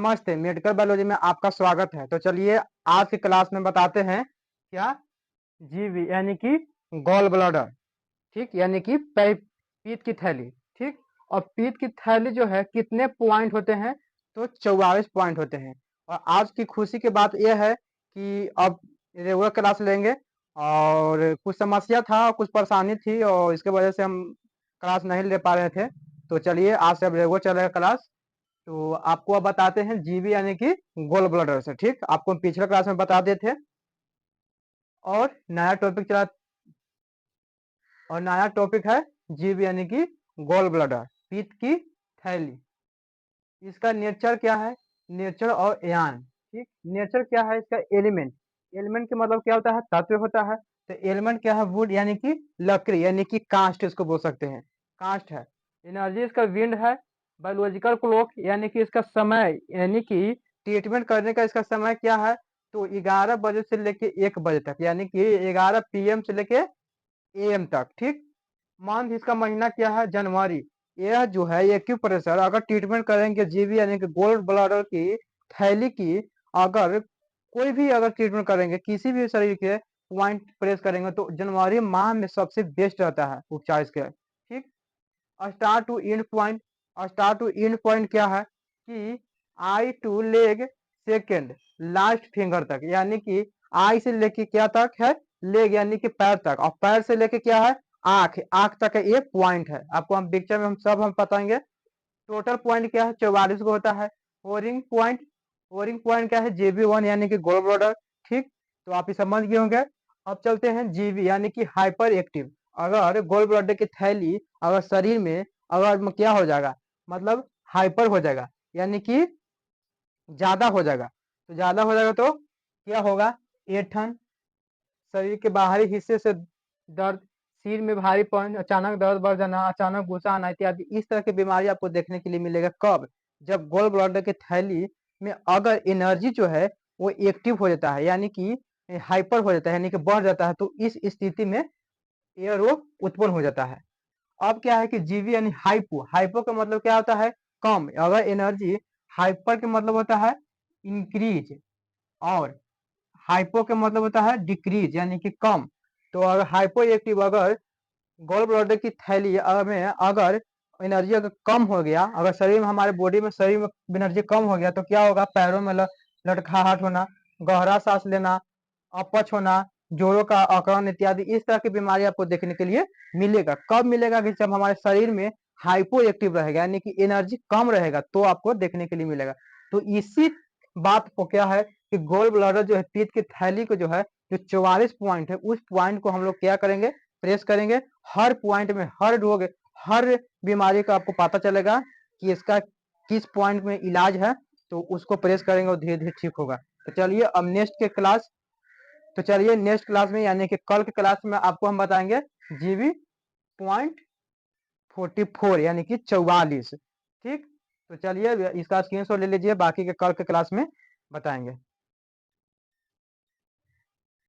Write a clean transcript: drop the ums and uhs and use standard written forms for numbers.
नमस्ते, medical biology में आपका स्वागत है। तो चलिए आज की क्लास में बताते हैं क्या जीवी यानी कि गॉल ब्लैडर, ठीक, यानी कि पीत की थैली, ठीक। और पीत की थैली जो है कितने पॉइंट होते हैं? तो 44 पॉइंट होते हैं। और आज की खुशी की बात यह है कि अब रेगुलर क्लास लेंगे और कुछ समस्या था, कुछ परेशानी थी और इसके वजह से हम क्लास नहीं ले पा रहे थे। तो चलिए आज से अब रेगुलर चलेगा क्लास। तो आपको अब बताते हैं जीबी यानी कि गोल ब्लैडर से, ठीक। आपको हम पिछले क्लास में बता दिए थे और नया टॉपिक चला और नया टॉपिक है जीबी यानी कि गोल ब्लैडर, पित्त की थैली। इसका नेचर क्या है? नेचर और यान, ठीक। नेचर क्या है इसका? एलिमेंट। एलिमेंट के मतलब क्या होता है? तत्व होता है। तो एलिमेंट क्या है? वुड यानी कि लकड़ी यानी कि कास्ट इसको बोल सकते हैं, कास्ट है। एनर्जी इसका विंड है। बायोलॉजिकल क्लॉक यानी कि इसका समय, यानी कि ट्रीटमेंट करने का इसका समय क्या है? तो 11 बजे से लेके 1 बजे तक, यानी कि 11 PM से लेके AM तक, ठीक। मंथ इसका महीना क्या है? जनवरी। यह जो है एक्यूप्रेशर अगर ट्रीटमेंट करेंगे जीवी यानी कि गोल्ड ब्लैडर की थैली की, अगर कोई भी अगर ट्रीटमेंट करेंगे किसी भी शरीर के पॉइंट प्रेस करेंगे तो जनवरी माह में सबसे बेस्ट रहता है उपचार इसके, ठीक। Start to end point. Start to end point क्या है कि eye to leg second last finger तक, यानी कि आई से लेके क्या तक है? लेग यानी कि पैर तक, और पैर से लेके क्या है? आंख, आंख तक है, ये पॉइंट है। आपको हम पिक्चर में हम बताएंगे। टोटल पॉइंट क्या है? 44 को होता है। ओरिंग पॉइंट, ओरिंग पॉइंट क्या है? JB1 यानी कि गोल ब्लैडर, ठीक। तो आप ये समझ गए होंगे। अब चलते हैं जीवी यानी कि हाइपर एक्टिव। अगर गोल ब्लैडर की थैली अगर शरीर में अगर क्या हो जाएगा, मतलब हाइपर हो जाएगा, यानी कि ज्यादा हो जाएगा। तो ज्यादा हो जाएगा तो क्या होगा? ऐंठन, शरीर के बाहरी हिस्से से दर्द, सिर में भारीपन, अचानक दर्द बढ़ जाना, अचानक गुस्सा आना इत्यादि इस तरह की बीमारी आपको देखने के लिए मिलेगा। कब? जब गोल ब्लैडर की थैली में अगर एनर्जी जो है वो एक्टिव हो जाता है, यानी कि हाइपर हो जाता है, यानी कि बढ़ जाता है, तो इस स्थिति में यह रोग उत्पन्न हो जाता है। अब क्या है कि जीवी यानी हाइपो। हाइपो का मतलब क्या होता है? कम। अगर एनर्जी, हाइपर के मतलब होता है इंक्रीज, और हाइपो के मतलब होता है डिक्रीज यानी कि कम। तो अगर हाइपो एक्टिव, अगर गोल ब्लैडर की थैली में अगर एनर्जी अगर कम हो गया, अगर शरीर में, हमारे बॉडी में, शरीर में एनर्जी कम हो गया तो क्या होगा? पैरों में लटखड़ाहट होना, गहरा सांस लेना, अपच होना, जोड़ों का अकड़न इत्यादि इस तरह की बीमारी आपको देखने के लिए मिलेगा। कब मिलेगा? कि जब हमारे शरीर में हाइपो एक्टिव रहेगा, यानी कि एनर्जी कम रहेगा, तो आपको देखने के लिए मिलेगा। तो इसी बात को क्या है कि गोल ब्लैडर जो है, पित्त की थैली को जो है, जो 44 पॉइंट है, उस पॉइंट को हम लोग क्या करेंगे? प्रेस करेंगे। हर पॉइंट में हर रोग, हर बीमारी का आपको पता चलेगा कि इसका किस पॉइंट में इलाज है, तो उसको प्रेस करेंगे और धीरे धीरे ठीक होगा। तो चलिए अब नेक्स्ट के क्लास, तो चलिए नेक्स्ट क्लास में यानी कि कल के क्लास में आपको हम बताएंगे जीबी पॉइंट 44 यानी कि 44, ठीक। तो चलिए इसका स्क्रीनशॉट ले लीजिए, बाकी के कल के क्लास में बताएंगे।